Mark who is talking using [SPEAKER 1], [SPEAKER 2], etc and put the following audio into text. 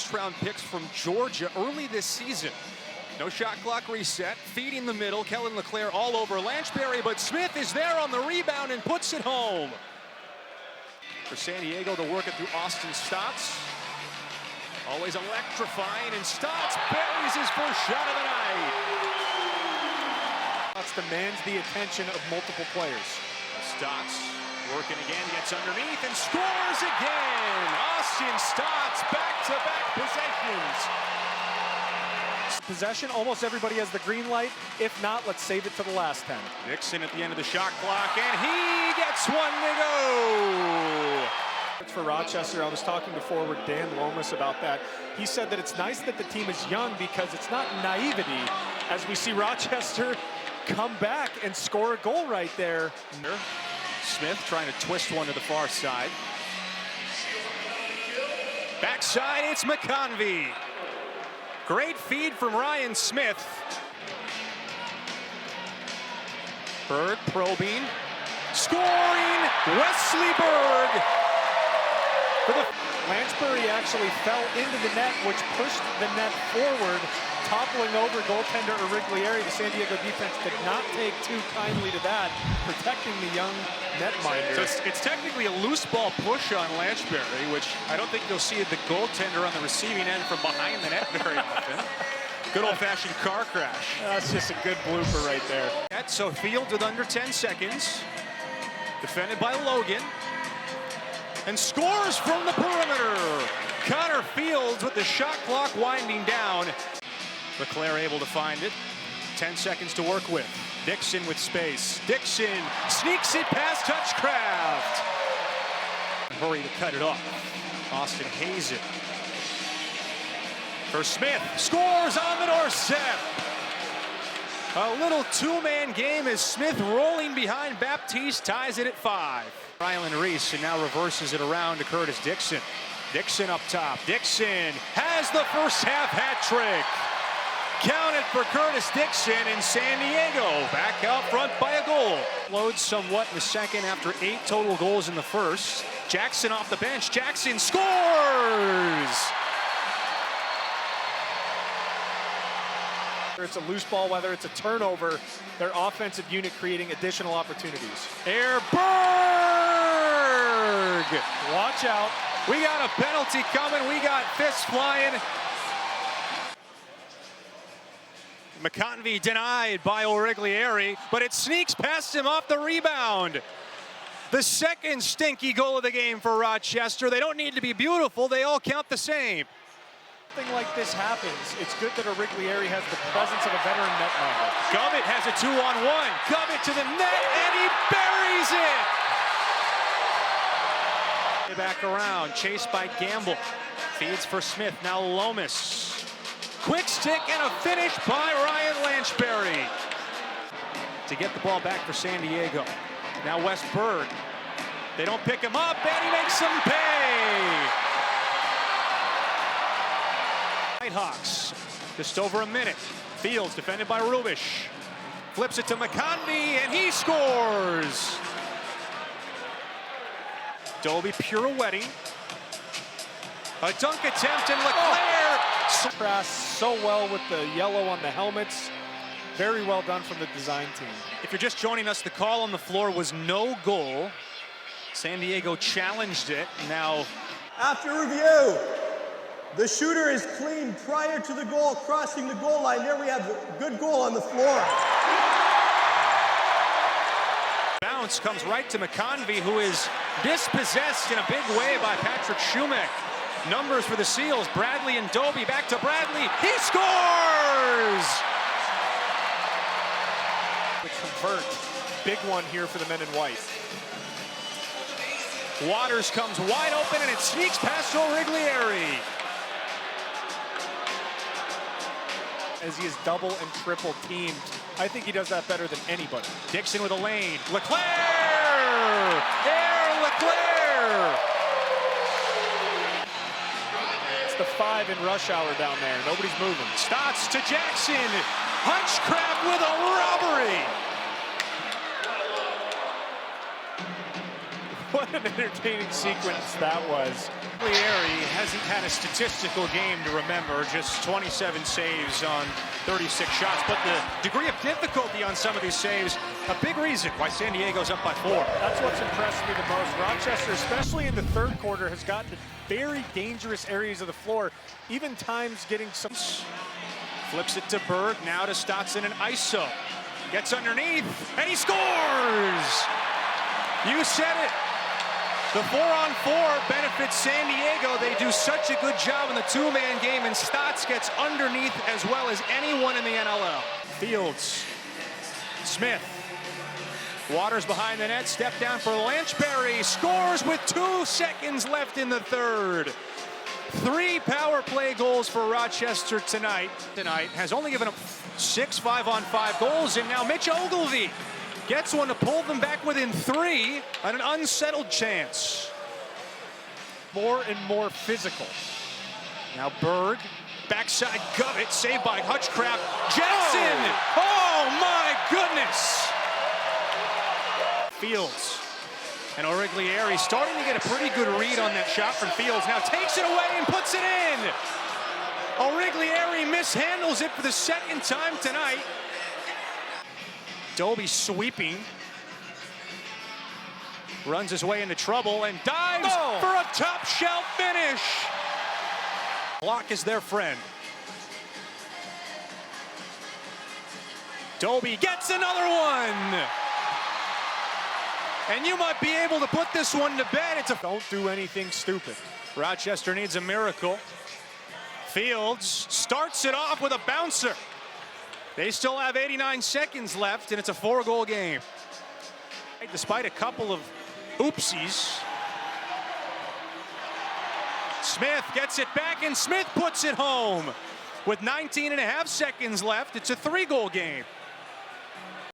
[SPEAKER 1] first-round picks from Georgia early this season. No shot clock reset, feeding the middle. Kellen LeClaire all over Lanchbury, but Smith is there on the rebound and puts it home. For San Diego to work it through Austin Stotts. Always electrifying, and Stotts buries his first shot of the night.
[SPEAKER 2] Stotts demands the attention of multiple players.
[SPEAKER 1] Stotts working again, gets underneath and scores again. Austin Stotts, back-to-back possessions.
[SPEAKER 2] Possession, almost everybody has the green light. If not, let's save it to the last 10.
[SPEAKER 1] Dixon at the end of the shot clock, and he gets one to go.
[SPEAKER 2] It's for Rochester. I was talking to forward Dan Lomas about that. He said that it's nice that the team is young because it's not naivety as we see Rochester come back and score a goal right there.
[SPEAKER 1] Smith trying to twist one to the far side. Backside, it's McConvey. Great feed from Ryan Smith. Berg probing, scoring, Wesley Berg.
[SPEAKER 2] Lanchbury actually fell into the net, which pushed the net forward, toppling over goaltender Origlieri. The San Diego defense did not take too kindly to that, protecting the young netminder.
[SPEAKER 1] So it's technically a loose ball push on Lanchbury, which I don't think you'll see the goaltender on the receiving end from behind the net very often. Good old-fashioned car crash.
[SPEAKER 2] That's just a good blooper right there.
[SPEAKER 1] So Fields with under 10 seconds. Defended by Logan. And scores from the perimeter. Connor Fields with the shot clock winding down. LeClaire able to find it. 10 seconds to work with. Dixon with space. Dixon sneaks it past Touchcraft. Hurry to cut it off. Austin Hayes it. For Smith. Scores on the doorstep. A little two-man game as Smith rolling behind Baptiste ties it at 5. Rylan Reese and now reverses it around to Curtis Dixon. Dixon up top. Dixon has the first half hat trick. Counted for Curtis Dixon in San Diego. Back out front by a goal. Loads somewhat in the second after 8 total goals in the first. Jackson off the bench. Jackson scores!
[SPEAKER 2] Whether it's a loose ball, whether it's a turnover, their offensive unit creating additional opportunities.
[SPEAKER 1] Berg!
[SPEAKER 2] Watch out.
[SPEAKER 1] We got a penalty coming. We got fists flying. McConvey denied by Origlieri, but it sneaks past him off the rebound. The second stinky goal of the game for Rochester. They don't need to be beautiful. They all count the same.
[SPEAKER 2] Something like this happens. It's good that Origlieri has the presence of a veteran netminder.
[SPEAKER 1] Gummit has a 2-on-1. Gummit to the net, and he buries it. Back around, chased by Gamble. Feeds for Smith, now Lomas. Quick stick and a finish by Ryan Lanchbury. To get the ball back for San Diego. Now Wes Berg. They don't pick him up, and he makes them pay. Knighthawks, just over a minute. Fields defended by Rubish. Flips it to McConvey, and he scores. Dobie pirouetting. A dunk attempt, and LeClaire.
[SPEAKER 2] Contrasts so well with the yellow on the helmets. Very well done from the design team.
[SPEAKER 1] If you're just joining us, the call on the floor was no goal. San Diego challenged it. Now,
[SPEAKER 3] after review, the shooter is clean prior to the goal, crossing the goal line. There we have a good goal on the floor.
[SPEAKER 1] Bounce comes right to McConvey, who is dispossessed in a big way by Patrick Schumack. Numbers for the Seals, Bradley and Dobie. Back to Bradley, he scores!
[SPEAKER 2] The convert, big one here for the men in white.
[SPEAKER 1] Waters comes wide open, and it sneaks past Origlieri.
[SPEAKER 2] As he is double and triple teamed, I think he does that better than anybody.
[SPEAKER 1] Dixon with a lane. LeClaire! Air LeClaire!
[SPEAKER 2] It's the 5 in rush hour down there. Nobody's moving.
[SPEAKER 1] Stotts to Jackson. Hunchcraft with a robbery.
[SPEAKER 2] What What an entertaining sequence that was.
[SPEAKER 1] Leary hasn't had a statistical game to remember, just 27 saves on 36 shots, but the degree of difficulty on some of these saves, a big reason why San Diego's up by 4.
[SPEAKER 2] That's what's impressed me the most. Rochester, especially in the third quarter, has gotten to very dangerous areas of the floor, even times getting some...
[SPEAKER 1] Flips it to Berg, now to Stotson and ISO. Gets underneath, and he scores! You said it. The 4-on-4 benefits San Diego. They do such a good job in the two-man game, and Stotts gets underneath as well as anyone in the NLL. Fields, Smith, Waters behind the net, step down for Lanchberry, scores with 2 seconds left in the third. 3 power play goals for Rochester tonight. Has only given up 6 5-on-5 goals, and now Mitch Ogilvie gets one to pull them back within 3 on an unsettled chance.
[SPEAKER 2] More and more physical.
[SPEAKER 1] Now Berg, backside Govett, saved by Hutchcraft. Jackson! Oh my goodness! Fields and Origlieri starting to get a pretty good read on that shot from Fields. Now takes it away and puts it in! Origlieri mishandles it for the second time tonight. Doby sweeping. Runs his way into trouble and dives for a top shelf finish. Block is their friend. Doby gets another one. And you might be able to put this one to bed.
[SPEAKER 2] Don't do anything stupid.
[SPEAKER 1] Rochester needs a miracle. Fields starts it off with a bouncer. They still have 89 seconds left, and it's a 4-goal game. Despite a couple of oopsies. Smith gets it back, and Smith puts it home. With 19.5 seconds left, it's a 3-goal game.